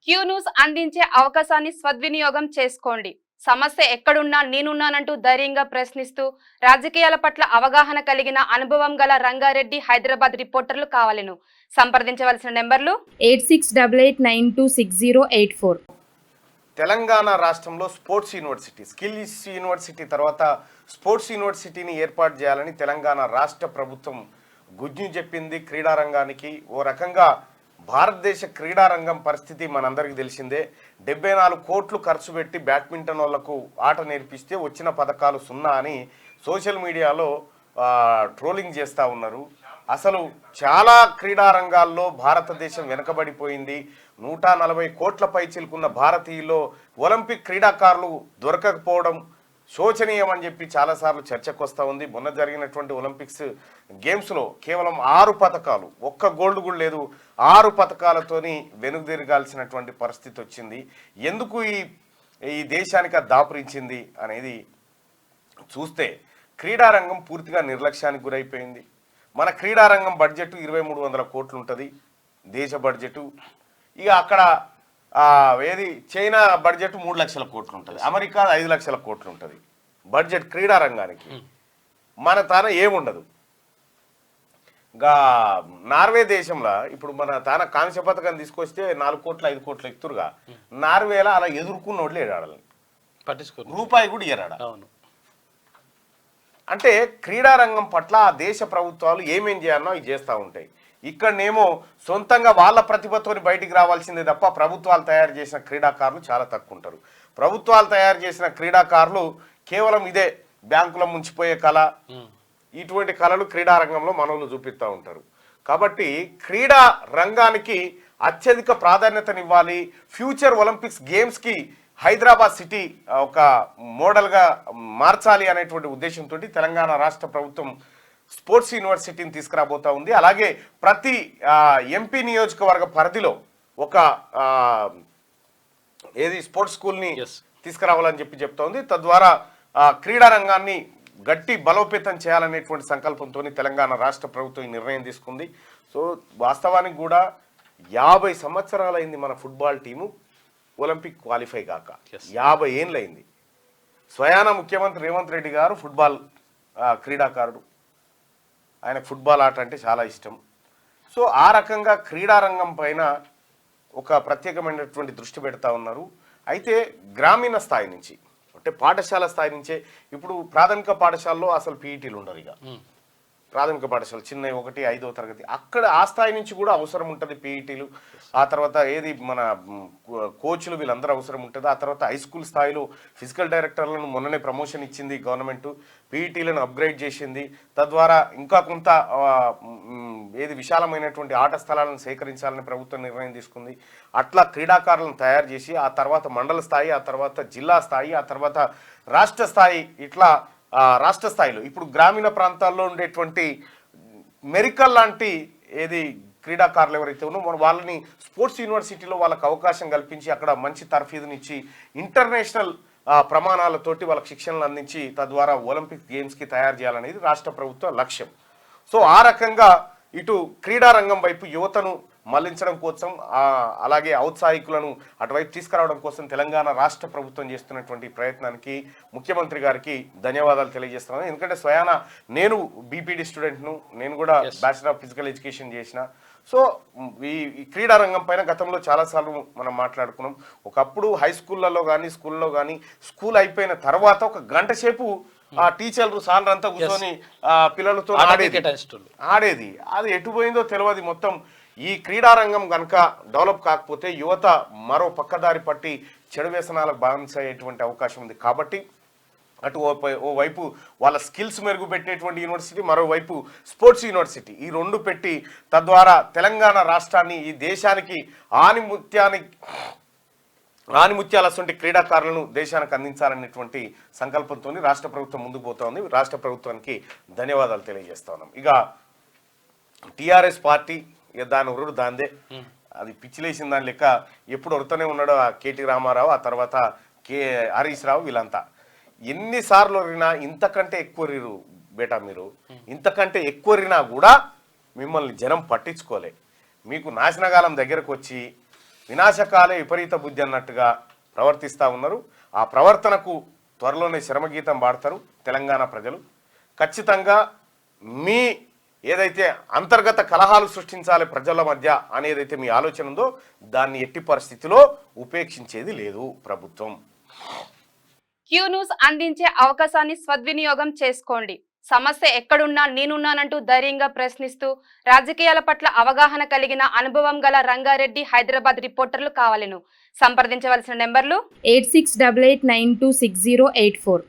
Q news అందించే అవకాశాన్ని సద్వినియోగం చేసుకోండి. సమస్య ఎక్కడున్నా నేనున్నానంటూ ధైర్యంగా ప్రశ్నిస్తూ రాజకీయాల పట్ల అవగాహన కలిగిన అనుభవం గల రంగారెడ్డి హైదరాబాద్ రిపోర్టర్లు కావాలను. సంప్రదించవలసిన నెంబర్లు 8688926084. తెలంగాణ రాష్ట్రంలో స్పోర్ట్స్ యూనివర్సిటీ, స్కిల్స్ యూనివర్సిటీ తర్వాత స్పోర్ట్స్ యూనివర్సిటీని ఏర్పాటు చేయాలని తెలంగాణ రాష్ట్ర ప్రభుత్వం గుజ్జు చెప్పింది. క్రీడారంగానికి ఓ రకంగా భారతదేశ క్రీడారంగం పరిస్థితి మనందరికీ తెలిసిందే. 74 కోట్లు ఖర్చు పెట్టి బ్యాడ్మింటన్ వాళ్లకు ఆట నేర్పిస్తే వచ్చిన పథకాలు 0 అని సోషల్ మీడియాలో ట్రోలింగ్ చేస్తూ ఉన్నారు. అసలు చాలా క్రీడారంగాల్లో భారతదేశం వెనుకబడిపోయింది. 140 కోట్ల పైచిలుకున్న భారతీయుల్లో ఒలింపిక్ క్రీడాకారులు దొరకకపోవడం శోచనీయం అని చెప్పి చాలాసార్లు చర్చకు వస్తూ ఉంది. మొన్న జరిగినటువంటి ఒలింపిక్స్ గేమ్స్లో కేవలం 6 పథకాలు, ఒక్క గోల్డ్ కూడా లేదు, 6 పథకాలతోని వెనుదిరగాల్సినటువంటి పరిస్థితి వచ్చింది. ఎందుకు ఈ దేశానికి అది దాపురించింది అనేది చూస్తే క్రీడారంగం పూర్తిగా నిర్లక్ష్యానికి గురైపోయింది. మన క్రీడారంగం బడ్జెట్ 2300 కోట్లు ఉంటుంది దేశ బడ్జెట్. ఇక అక్కడ చైనా బడ్జెట్ 3 లక్షల కోట్లు ఉంటుంది, అమెరికా 5 లక్షల కోట్లు ఉంటుంది బడ్జెట్ క్రీడారంగానికి. మన తాన ఏముండదు. ఇంకా నార్వే దేశంలో ఇప్పుడు మన తాన కాంస్య పథకం తీసుకొస్తే 4 కోట్లు 5 కోట్లు ఎక్కుతురుగా, నార్వేలా అలా ఎదుర్కొన్నోళ్ళు ఏడాడాలి, రూపాయి కూడా ఇయ్యరాడ. అంటే క్రీడారంగం పట్ల ఆ దేశ ప్రభుత్వాలు ఏమేం చేయాలనో అవి చేస్తూ ఉంటాయి. ఇక్కడనేమో సొంతంగా వాళ్ళ ప్రతిభతోని బయటికి రావాల్సిందే తప్ప ప్రభుత్వాలు తయారు చేసిన క్రీడాకారులు చాలా తక్కువ ఉంటారు. ప్రభుత్వాలు తయారు చేసిన క్రీడాకారులు కేవలం ఇదే బ్యాంకులో ముంచిపోయే కళ, ఇటువంటి కళలు క్రీడారంగంలో మనవులు చూపిస్తూ ఉంటారు. కాబట్టి క్రీడా రంగానికి అత్యధిక ప్రాధాన్యతనివ్వాలి. ఫ్యూచర్ ఒలింపిక్స్ గేమ్స్కి హైదరాబాద్ సిటీ ఒక మోడల్గా మార్చాలి అనేటువంటి ఉద్దేశంతో తెలంగాణ రాష్ట్ర ప్రభుత్వం స్పోర్ట్స్ యూనివర్సిటీని తీసుకురాబోతా ఉంది. అలాగే ప్రతి ఎంపీ నియోజకవర్గ పరిధిలో ఒక స్పోర్ట్స్ స్కూల్ని తీసుకురావాలని చెప్తా ఉంది. తద్వారా క్రీడారంగాన్ని గట్టి బలోపేతం చేయాలనేటువంటి సంకల్పంతో తెలంగాణ రాష్ట్ర ప్రభుత్వం ఈ నిర్ణయం తీసుకుంది. సో వాస్తవానికి కూడా 50 సంవత్సరాలైంది మన ఫుట్బాల్ టీము ఒలింపిక్ క్వాలిఫై కాక. 50 ఏళ్ళైంది. స్వయాన ముఖ్యమంత్రి రేవంత్ రెడ్డి గారు ఫుట్బాల్ క్రీడాకారుడు, ఆయనకు ఫుట్బాల్ ఆట అంటే చాలా ఇష్టం. సో ఆ రకంగా క్రీడారంగం పైన ఒక ప్రత్యేకమైనటువంటి దృష్టి పెడతా ఉన్నారు. అయితే గ్రామీణ స్థాయి నుంచి అంటే పాఠశాల స్థాయి నుంచే, ఇప్పుడు ప్రాథమిక పాఠశాలలో అసలు పీఈటీలు ఉండరు. ఇక ప్రాథమిక పాఠశాల చిన్న 1, 5వ తరగతి అక్కడ ఆ స్థాయి నుంచి కూడా అవసరం ఉంటుంది పీఈటీలు. ఆ తర్వాత మన కోచ్లు వీళ్ళందరూ అవసరం ఉంటుంది. ఆ తర్వాత హై స్కూల్ స్థాయిలో ఫిజికల్ డైరెక్టర్లను మొన్ననే ప్రమోషన్ ఇచ్చింది గవర్నమెంట్, పీఈటీలను అప్గ్రేడ్ చేసింది. తద్వారా ఇంకా కొంత విశాలమైనటువంటి ఆట స్థలాలను సేకరించాలని ప్రభుత్వం నిర్ణయం తీసుకుంది. అట్లా క్రీడాకారులను తయారు చేసి ఆ తర్వాత మండల స్థాయి, ఆ తర్వాత జిల్లా స్థాయి, ఆ తర్వాత రాష్ట్ర స్థాయి, ఇట్లా రాష్ట్ర స్థాయిలో ఇప్పుడు గ్రామీణ ప్రాంతాల్లో ఉండేటువంటి మెరికల్ లాంటి క్రీడాకారులు ఎవరైతే ఉన్నారో వాళ్ళని స్పోర్ట్స్ యూనివర్సిటీలో వాళ్ళకు అవకాశం కల్పించి అక్కడ మంచి తర్ఫీదునిచ్చి ఇంటర్నేషనల్ ప్రమాణాలతోటి వాళ్ళకి శిక్షణలు అందించి తద్వారా ఒలింపిక్ గేమ్స్కి తయారు చేయాలనేది రాష్ట్ర ప్రభుత్వ లక్ష్యం. సో ఆ రకంగా ఇటు క్రీడారంగం వైపు యువతను మళ్లించడం కోసం, అలాగే ఔత్సాహికులను అటువైపు తీసుకురావడం కోసం తెలంగాణ రాష్ట్ర ప్రభుత్వం చేస్తున్నటువంటి ప్రయత్నానికి ముఖ్యమంత్రి గారికి ధన్యవాదాలు తెలియజేస్తున్నాను. ఎందుకంటే స్వయాన నేను బీపీడీ స్టూడెంట్ను, నేను కూడా బ్యాచిలర్ ఆఫ్ ఫిజికల్ ఎడ్యుకేషన్ చేసిన. సో ఈ క్రీడారంగం పైన గతంలో చాలాసార్లు మనం మాట్లాడుకున్నాం. ఒకప్పుడు హై స్కూళ్ళలో కానీ స్కూల్లో కానీ స్కూల్ అయిపోయిన తర్వాత ఒక గంట సేపు టీచర్లు సార్లంతా కూర్చొని పిల్లలతో ఆడేది. అది ఎటు పోయిందో తెలియదు మొత్తం. ఈ క్రీడారంగం కనుక డెవలప్ కాకపోతే యువత మరో పక్కదారి పట్టి చెడు వ్యసనాలకు బానిసయ్యేటువంటి అవకాశం ఉంది. కాబట్టి అటు ఓవైపు వాళ్ళ స్కిల్స్ మెరుగుపెట్టేటువంటి యూనివర్సిటీ, మరోవైపు స్పోర్ట్స్ యూనివర్సిటీ, ఈ రెండు పెట్టి తద్వారా తెలంగాణ రాష్ట్రాన్ని ఈ దేశానికి ఆనిముత్యాలటువంటి క్రీడాకారులను దేశానికి అందించాలనేటువంటి సంకల్పంతో రాష్ట్ర ప్రభుత్వం ముందుకు పోతా ఉంది. రాష్ట్ర ప్రభుత్వానికి ధన్యవాదాలు తెలియజేస్తా ఉన్నాం. ఇక టీఆర్ఎస్ పార్టీ దాని ఉరుడు దాందే, అది పిచ్చిలేసిన దాని లెక్క ఎప్పుడు వరుతూనే ఉన్నాడో ఆ కేటీ రామారావు, ఆ తర్వాత హరీష్ రావు, వీళ్ళంతా ఎన్నిసార్లు వరినా ఇంతకంటే ఎక్కువ రీరు బేటా, మీరు ఇంతకంటే ఎక్కువ వరినా కూడా మిమ్మల్ని జనం పట్టించుకోలే. మీకు నాశనకాలం దగ్గరకు వచ్చి వినాశకాలే విపరీత బుద్ధి అన్నట్టుగా ప్రవర్తిస్తూ ఉన్నారు. ఆ ప్రవర్తనకు త్వరలోనే శరమగీతం పాడతారు తెలంగాణ ప్రజలు. ఖచ్చితంగా మీ ఏదైతే అంతర్గత కలహాలు సృష్టించాలి ప్రజల మధ్య అనేదైతే మీ ఆలోచన ఉందో దాన్ని ఎట్టి పరిస్థితిలో ఉపేక్షించేది లేదు ప్రభుత్వం. క్యూ న్యూస్ అందించే అవకాశాన్ని సద్వినియోగం చేసుకోండి. సమస్య ఎక్కడున్నా నేనున్నానంటూ ధైర్యంగా ప్రశ్నిస్తూ రాజకీయాల పట్ల అవగాహన కలిగిన అనుభవం గల రంగారెడ్డి హైదరాబాద్ రిపోర్టర్లు కావాలను సంప్రదించవలసిన నెంబర్లు 8688926084.